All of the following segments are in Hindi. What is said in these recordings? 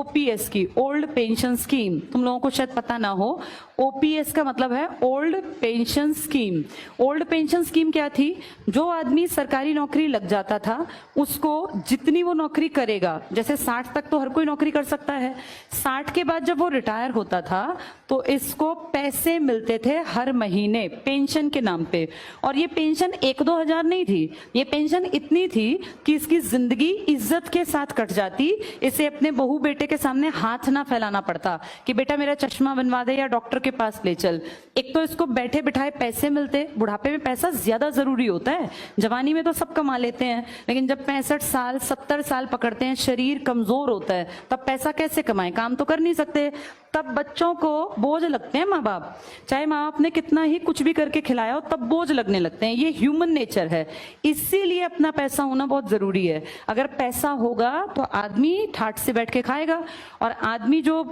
ओपीएस की, ओल्ड पेंशन स्कीम, तुम लोगों को शायद पता ना हो, ओपीएस का मतलब है old pension scheme. Old pension scheme क्या थी? जो आदमी सरकारी नौकरी लग जाता था उसको जितनी वो नौकरी करेगा, जैसे 60 तक तो हर कोई नौकरी कर सकता है, 60 के बाद जब वो रिटायर होता था तो इसको पैसे मिलते थे हर महीने पेंशन के नाम पे। और ये पेंशन 1-2 हजार नहीं थी, ये पेंशन इतनी थी कि इसकी जिंदगी इज्जत के साथ कट जाती। इसे अपने बहू बेटे के सामने हाथ ना फैलाना पड़ता कि बेटा मेरा चश्मा बनवा दे या डॉक्टर के पास ले चल। एक तो इसको बैठे बिठाए पैसे मिलते, बुढ़ापे में पैसा ज्यादा जरूरी होता है, जवानी में तो सब कमा लेते हैं, लेकिन जब 65 साल 70 साल पकड़ते हैं, शरीर कमजोर होता है, तब पैसा कैसे कमाएं, काम तो कर नहीं सकते। तब बच्चों को बोझ लगते हैं माँ बाप, चाहे माँ बाप ने कितना ही कुछ भी करके खिलाया हो तब बोझ लगने लगते हैं, ये ह्यूमन नेचर है। इसीलिए अपना पैसा होना बहुत जरूरी है। अगर पैसा होगा तो आदमी ठाठ से बैठ के खाएगा। और आदमी जो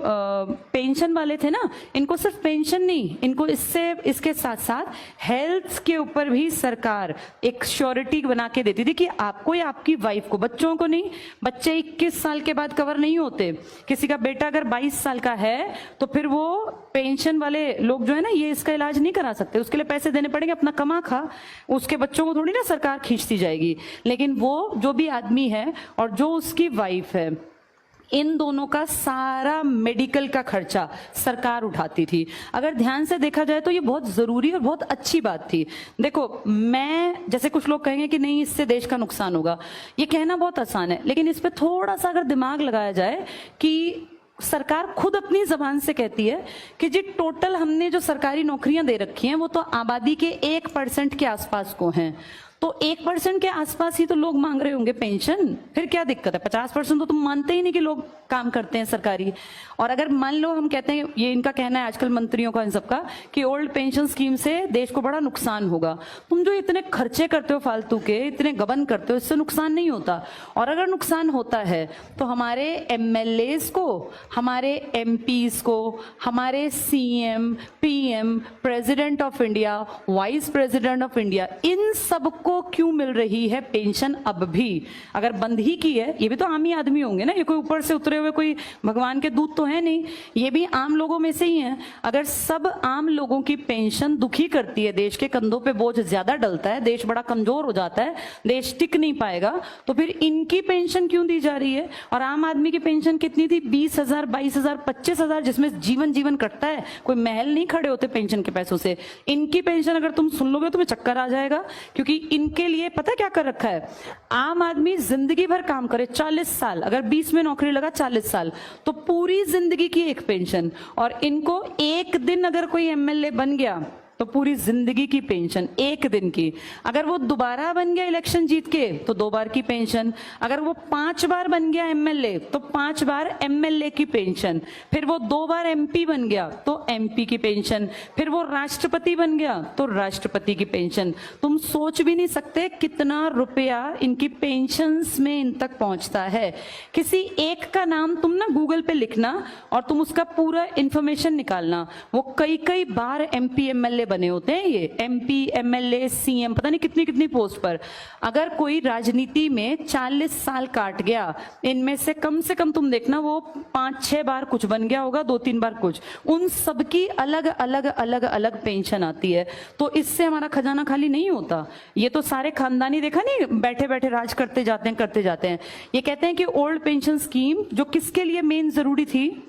पेंशन वाले थे ना, इनको सिर्फ पेंशन नहीं, इनको इसके साथ साथ हेल्थ के ऊपर भी सरकार एक श्योरिटी बना के देती थी कि आपको या आपकी वाइफ को, बच्चों को नहीं। बच्चे 21 साल के बाद कवर नहीं होते। किसी का बेटा अगर 22 साल का है तो फिर वो पेंशन वाले लोग जो है ना, ये इसका इलाज नहीं करा सकते, उसके लिए पैसे देने पड़ेंगे, अपना कमा खा। उसके बच्चों को थोड़ी ना सरकार खींचती जाएगी। लेकिन वो जो भी आदमी है और जो उसकी वाइफ है, इन दोनों का सारा मेडिकल का खर्चा सरकार उठाती थी। अगर ध्यान से देखा जाए तो ये बहुत जरूरी और बहुत अच्छी बात थी। देखो, मैं जैसे कुछ लोग कहेंगे कि नहीं इससे देश का नुकसान होगा, ये कहना बहुत आसान है, लेकिन इस पे थोड़ा सा अगर दिमाग लगाया जाए कि सरकार खुद अपनी जबान से कहती है कि जी टोटल हमने जो सरकारी नौकरियां दे रखी हैं वो तो आबादी के 1% के आसपास को हैं, तो 1% के आसपास ही तो लोग मांग रहे होंगे पेंशन, फिर क्या दिक्कत है? 50% तो तुम मानते ही नहीं कि लोग काम करते हैं सरकारी। और अगर मान लो हम कहते हैं, ये इनका कहना है आजकल मंत्रियों का इन सबका, कि ओल्ड पेंशन स्कीम से देश को बड़ा नुकसान होगा। तुम जो इतने खर्चे करते हो फालतू के, इतने गबन करते हो, इससे नुकसान नहीं होता। और अगर नुकसान होता है तो हमारे एमएलएस को, हमारे एमपीज को, हमारे CM, PM, president of India, vice president of India, इन सबको क्यों मिल रही है पेंशन अब भी? अगर बंद ही की है, ये भी तो आम ही आदमी होंगे ना, ये कोई ऊपर से उतरे हुए कोई भगवान के दूत तो है नहीं, ये भी आम लोगों में से ही हैं। अगर सब आम लोगों की पेंशन दुखी करती है, देश के कंधों पे बोझ ज्यादा डलता है, देश बड़ा कमजोर हो जाता है, देश टिक नहीं पाएगा, तो फिर इनकी पेंशन क्यों दी जा रही है? और आम आदमी की पेंशन कितनी थी? 20,000, 22,000, 25,000, जिसमें जीवन कटता है, कोई महल नहीं खड़े होते पेंशन के पैसों से। इनकी पेंशन अगर तुम सुन लोगे तो तुम्हें चक्कर आ जाएगा, क्योंकि इनके लिए पता क्या कर रखा है? आम आदमी जिंदगी भर काम करे, 40 साल, अगर 20 में नौकरी लगा 40 साल, तो पूरी जिंदगी की एक पेंशन। और इनको एक दिन अगर कोई एमएलए बन गया तो पूरी जिंदगी की पेंशन, एक दिन की। अगर वो दोबारा बन गया इलेक्शन जीत के तो 2 बार की पेंशन। अगर वो 5 बार बन गया एमएलए तो 5 बार एमएलए की पेंशन। फिर वो 2 बार एमपी बन गया तो एमपी की पेंशन। फिर वो राष्ट्रपति बन गया तो राष्ट्रपति की पेंशन। तुम सोच भी नहीं सकते कितना रुपया इनकी पेंशन्स में इन तक पहुंचता है। किसी एक का नाम तुम ना गूगल पे लिखना और तुम उसका पूरा इंफॉर्मेशन निकालना, वो कई बार एमपी एमएलए बने होते हैं, ये एमपी, एमएलए, सीएम, पता नहीं कितनी कितनी पोस्ट पर। अगर कोई राजनीति में 40 साल काट गया, इनमें से कम तुम देखना वो 5-6 बार कुछ बन गया होगा, 2-3 बार कुछ। उन सबकी अलग अलग पेंशन आती है। तो इससे हमारा खजाना खाली नहीं होता। ये तो सारे खानदानी, देखा नहीं, बैठे बैठे राज करते जाते हैं। ये कहते हैं कि ओल्ड पेंशन स्कीम जो किसके लिए मेन जरूरी थी?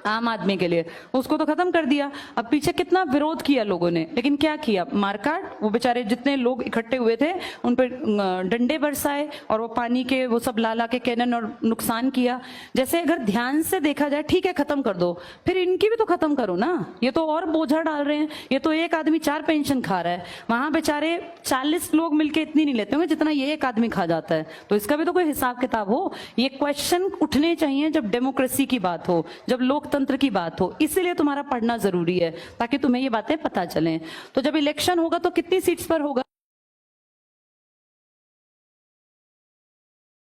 आम आदमी के लिए, उसको तो खत्म कर दिया। अब पीछे कितना विरोध किया लोगों ने, लेकिन क्या किया? मारकाट। वो बेचारे जितने लोग इकट्ठे हुए थे उन पर डंडे बरसाए और वो पानी के वो सब ला के कैनन और नुकसान किया। जैसे अगर ध्यान से देखा जाए, ठीक है खत्म कर दो, फिर इनकी भी तो खत्म करो ना। ये तो और बोझा डाल रहे हैं। ये तो एक आदमी 4 पेंशन खा रहा है, वहां बेचारे 40 लोग मिलके इतनी नहीं लेते होंगे जितना ये एक आदमी खा जाता है। तो इसका भी तो कोई हिसाब किताब हो। ये क्वेश्चन उठने चाहिए जब डेमोक्रेसी की बात हो, जब लोकतंत्र की बात हो। इसीलिए तुम्हारा पढ़ना जरूरी है, ताकि तुम्हें ये बातें पता चलें। तो जब इलेक्शन होगा तो कितनी सीट्स पर होगा?